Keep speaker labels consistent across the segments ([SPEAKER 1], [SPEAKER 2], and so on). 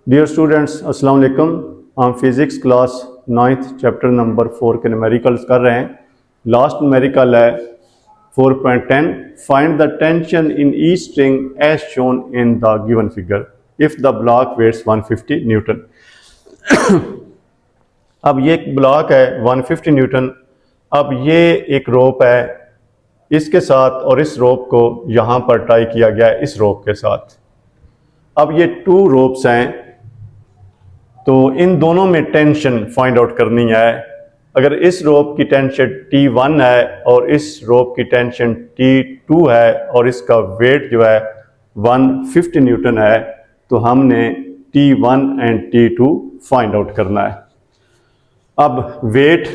[SPEAKER 1] Dear students, अस्सलाम वालेकुम। हम physics class 9th chapter number 4 के न्यूमेरिकल्स कर रहे हैं। लास्ट न्यूमेरिकल है 4.10। Find the tension in each string as shown in the given figure if the block weighs 150 newton. अब ये एक ब्लॉक है 150 न्यूटन। अब ये एक रोप है, इसके साथ और इस रोप को यहाँ पर टाई किया गया है इस रोप के साथ। अब ये 2 रोप्स हैं, तो इन दोनों में टेंशन फाइंड आउट करनी है। अगर इस रोप की टेंशन T1 है और इस रोप की टेंशन T2 है और इसका वेट जो है 150 न्यूटन है, तो हमने T1 and T2 find out करना है। अब weight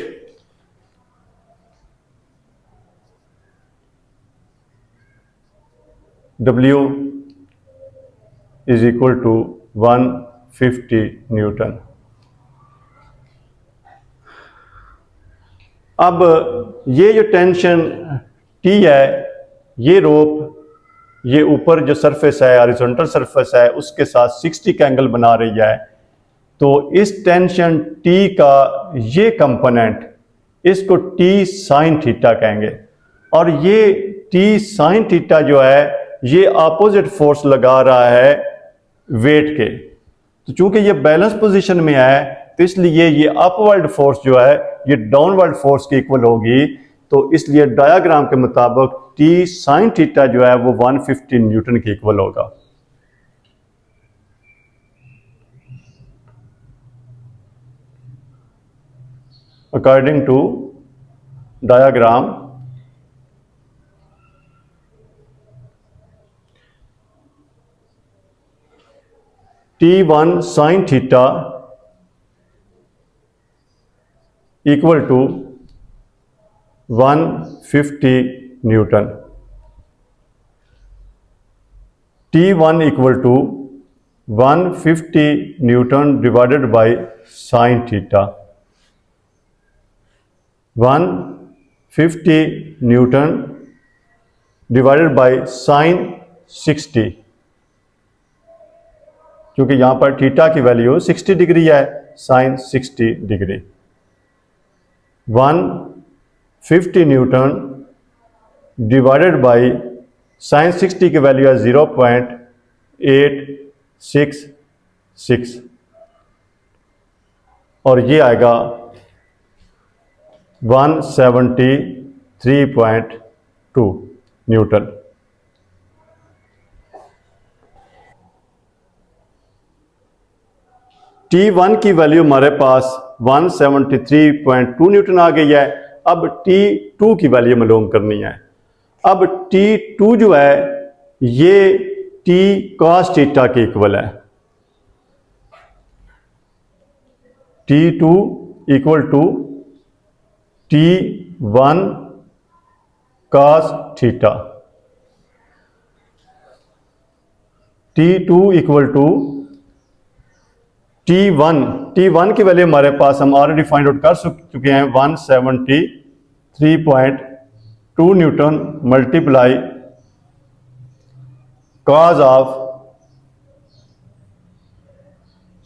[SPEAKER 1] W is equal to 150 newton. अब ये जो टेंशन T है, ये रोप ये ऊपर जो सरफेस है हॉरिजॉन्टल सरफेस है उसके साथ 60 का एंगल बना रही है। तो इस टेंशन T का ये कंपोनेंट, इसको T साइन थीटा कहेंगे। और ये T साइन थीटा जो है ये अपोजिट फोर्स लगा रहा है वेट के। तो चूंकि ये बैलेंस पोजीशन में है तो इसलिए ये अपवर्ड फोर्स जो है ये डाउनवर्ड फोर्स की इक्वल होगी। तो इसलिए डायग्राम के मुताबिक T साइन थीटा जो है वो 150 न्यूटन की इक्वल होगा। According to diagram, T1 sine theta equal to 150 newton. T1 equal to 150 newton divided by sine theta. 150 newton divided by sine 60, क्योंकि यहाँ पर थीटा की वैल्यू 60 डिग्री है, sine 60 degree. 150 newton divided by sine 60 की value है 0.866 और ये आएगा 173.2 न्यूटन। T1 की वैल्यू हमारे पास 173.2 न्यूटन आ गई है। अब T2 की वैल्यू मालूम करनी है। अब T2 जो है ये T cos थीटा के इक्वल है। T2 equal to T1 cos theta. T2 equal to T1 की वैल्यू हमारे पास हम ऑलरेडी फाइंड आउट कर चुके हैं 173.2 newton multiply cos of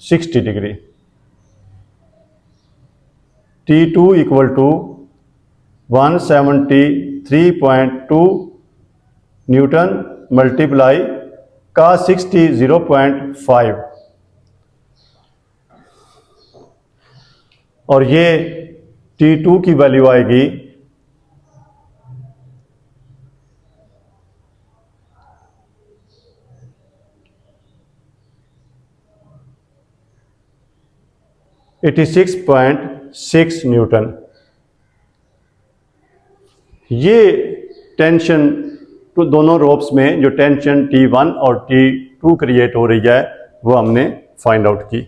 [SPEAKER 1] 60 degree. T2 equal to 173.2 newton multiply cos 60 0.5 और ये T2 की वैल्यू आएगी 86.6 न्यूटन। ये टेंशन तो दोनों रोप्स में जो टेंशन T1 और T2 क्रिएट हो रही है वो हमने फाइंड आउट की।